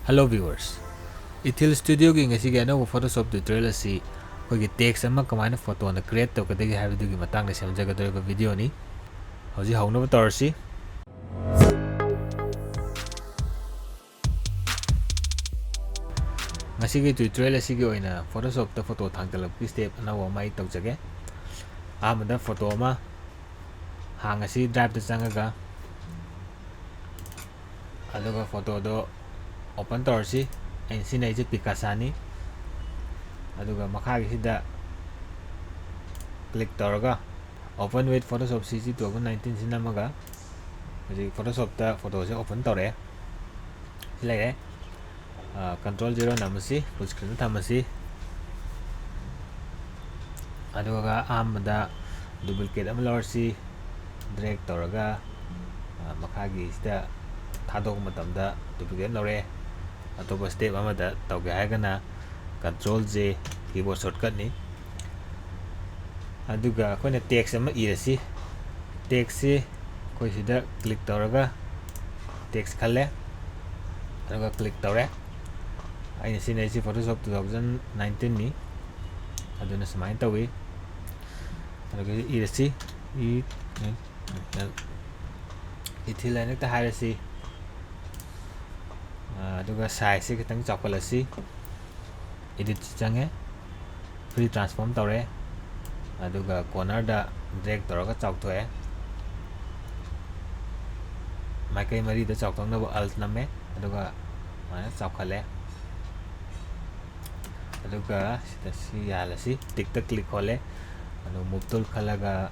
Hello viewers. Ithil Studio gi ngasi gi anong Photoshop tutorial asi kogi text ama kamaina photo na create to kadagi habdu gi matang na semjagadoriba video ni. Hoji haunaba torsi. Ngasi gi tutorial asi gi oina Photoshop ta photo thangtalapki step anawa mai tawjage. Amada photo ama hangasi drive ta changaga aduga photo do open torsi and sina ije Picasa ni aduga makagi sida click toraga open with Photoshop CC 2019 sinamaga hoji Photoshop ta photo se open tore silai control 0 namasi full screen thamasi aduga amada duplicate ama lorsi drag toraga makagi sida thadok matamda duplicate lore atop step amada tawge haigana control J keyboard shortcut ni aduga koina text ama irasi text se koi sida click toraga text khalle aduga click tore aina sina isi Photoshop 2019 ni aduna samain tawi aduga irasi ithila nekta hairasi aduga size se kitang chapalasi edit change free transform tore aduga corner da drag toraga chawthoe maikai mari da chawthong na alt name aduga mana chawkhale aduga sida si yalasi tick ta click hole anu move tool khalaga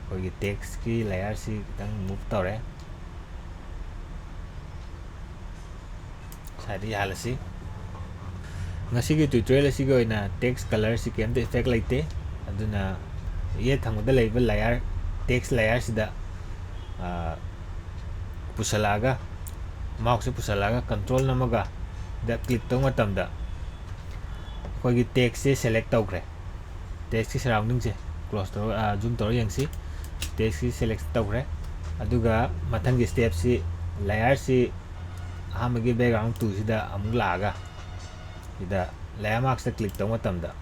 kogi text ki layer si kitang move tore sadi halasi ngasi gi tutorial asi gi oina text color si kemte effect laite aduna ye thangda leiba layer text layer sida pusalaga mouse pusalaga control namaga da click tong matamda kogi text se select tawkre text ki surrounding se close to zoom to yangsi text ki select tawkre aduga mathangi step si layer si hamagi background tu sida amuk laga sida layer marks ta click tong matamda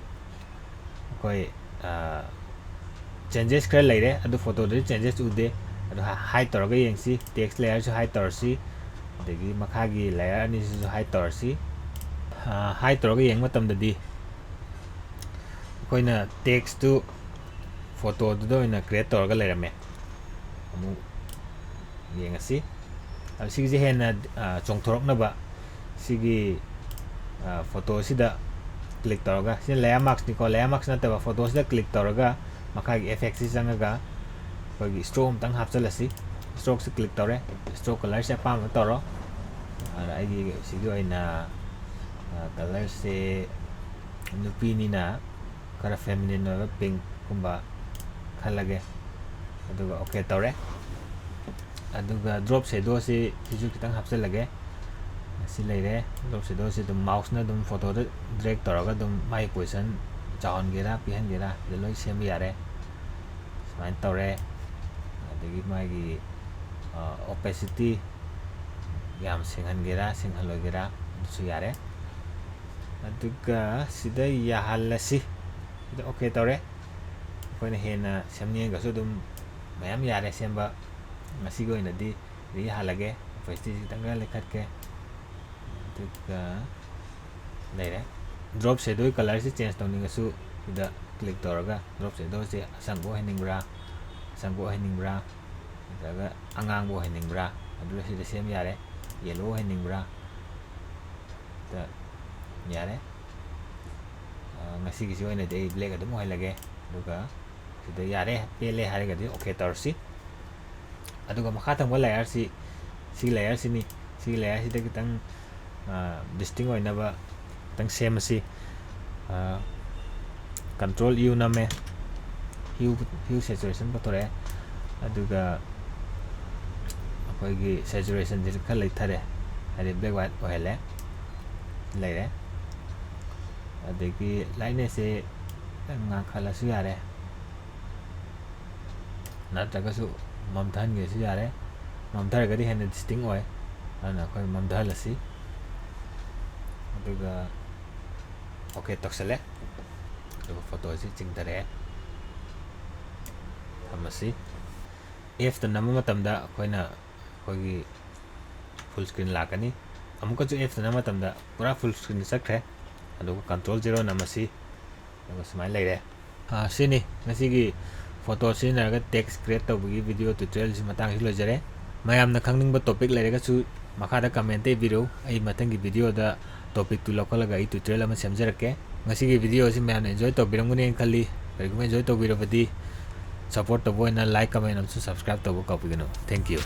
koi changes kra laire adu photo de changes ude adu hide toraga yengsi text layer su hide torsi degi makhagi layer ani su hide torsi hide toraga yeng matamda di koina text tu photo do ina create toraga lairame amu yengasi sigi je hena chongthorok na ba sigi photo sida click toraga sin layer marks ni ko layer marks na taba photo sida click toraga makhagi effect si changaga kogi stroke tang hapchalasi stroke se click tore stroke color se pam toro ara igi sigi oina color se nupi ni na kara feminine no pink kumba khalage aduga okay tore aduga drop shadow se sisu kitang hapchalage si leire drop shadow se dum mouse na dum photo de drag toraga dum mai position chaon gera pihan gera de loi sem yare smain tore adagi magi opacity yam singhan gera singhalo gera su yare aduga sida yahalasi sida okay tore koina hena semni ga su dum mayam yare semba ngasi go ina di halage opacity tanga lekhatke aduga leire drop shadow color si change tawninga su sida click toraga drop shadow se sangbo heningbra daga angangbo heningbra adula sida sem yare yellow heningbra da yare ngasi gi joina de black adum hoilage aduga sida yare pele hare gadi okay torsi aduga makhatang wa layer si layer sini si layer sida kitang distinct oina ba tang same si control U name hue saturation patore aduga akoigi saturation je khalai thare ari black white ohele leire adegi line se nga khala su yare nataga su mamthan ge su yare mamthar gadi hen distinct oi ana koi mamdhalasi ꯑꯗꯨꯒ okay ꯇꯧꯁꯜꯂꯦ ꯑꯗꯨꯒ ꯐꯣꯇꯣꯁꯤ ꯆꯤꯡꯊꯔꯛꯑꯦ ꯊꯝꯃꯁꯤ F ꯇ ꯅꯝꯕ ꯃꯇꯝꯗ ꯑꯩꯈꯣꯏꯒꯤ ꯐꯨꯜ screen ꯂꯥꯛꯀꯅꯤ ꯑꯃꯨꯛꯀꯁꯨ F ꯇ ꯅꯝꯕ ꯃꯇꯝꯗ ꯄꯨꯔꯥ ꯐꯨꯜ ꯁ꯭ꯀ꯭ꯔꯤꯟ ꯆꯠꯈ꯭ꯔꯦ ꯑꯗꯨꯒ Ctrl 0 ꯅꯝꯃꯁꯤ ꯑꯗꯨꯒ ꯁꯨꯃꯥꯏꯅ ꯂꯩꯔꯦ ꯁꯤꯅꯤ ꯉꯁꯤꯒꯤ ꯐꯣꯇꯣ ꯁꯤꯖꯤꯟꯅꯔꯒ ꯇꯦꯛꯁ ꯀ꯭ꯔꯤꯌꯦꯠ ꯇꯧꯕꯒꯤ ꯚꯤꯗꯤꯑꯣ ꯇ꯭ꯌꯨꯇꯣꯔꯤꯌꯦꯜꯁꯤ ꯃꯇꯥꯡꯁꯤ ꯂꯣꯏꯖꯔꯦ ꯃꯌꯥꯝꯅ ꯈꯪꯅꯤꯡꯕ ꯇꯣꯄꯤꯛ ꯂꯩꯔꯒꯁꯨ ꯃꯈꯥꯗ ꯀꯃꯦꯟꯇ ꯏꯕꯤꯔꯛꯎ ꯑꯩ ꯃꯊꯪꯒꯤ ꯚꯤꯗꯤꯑꯣꯗ ꯇꯣꯄꯤꯛꯇꯨ ꯂꯧꯈꯠꯂꯒ ꯑꯩ ꯇ꯭ꯌꯨꯇꯣꯔꯤꯌꯦꯜ ꯑꯃ ꯁꯦꯝꯖꯔꯛꯀꯦ ꯉꯁꯤꯒꯤ ꯚꯤꯗꯤꯑꯣꯁꯤ ꯃꯌꯥꯝꯅ ꯑꯦꯟꯖꯣꯏ ꯇꯧꯕꯤꯔꯝꯒꯅꯤ ꯈꯜꯂꯤ ꯀꯔꯤꯒꯨꯝꯕ ꯑꯦꯟꯖꯣꯏ ꯇꯧꯕꯤꯔꯕꯗꯤ ꯁꯞꯄꯣꯔꯠ ꯇꯧꯕ ꯑꯣꯏꯅ ꯂꯥꯏꯛ ꯀꯃꯦꯟ ꯑꯃꯁꯨꯡ ꯁꯕꯁꯀ꯭ꯔꯥꯏꯕ ꯇꯧꯕ ꯀꯥꯎꯕꯤꯒꯅꯨ ꯊꯦꯡꯛ ꯌꯨ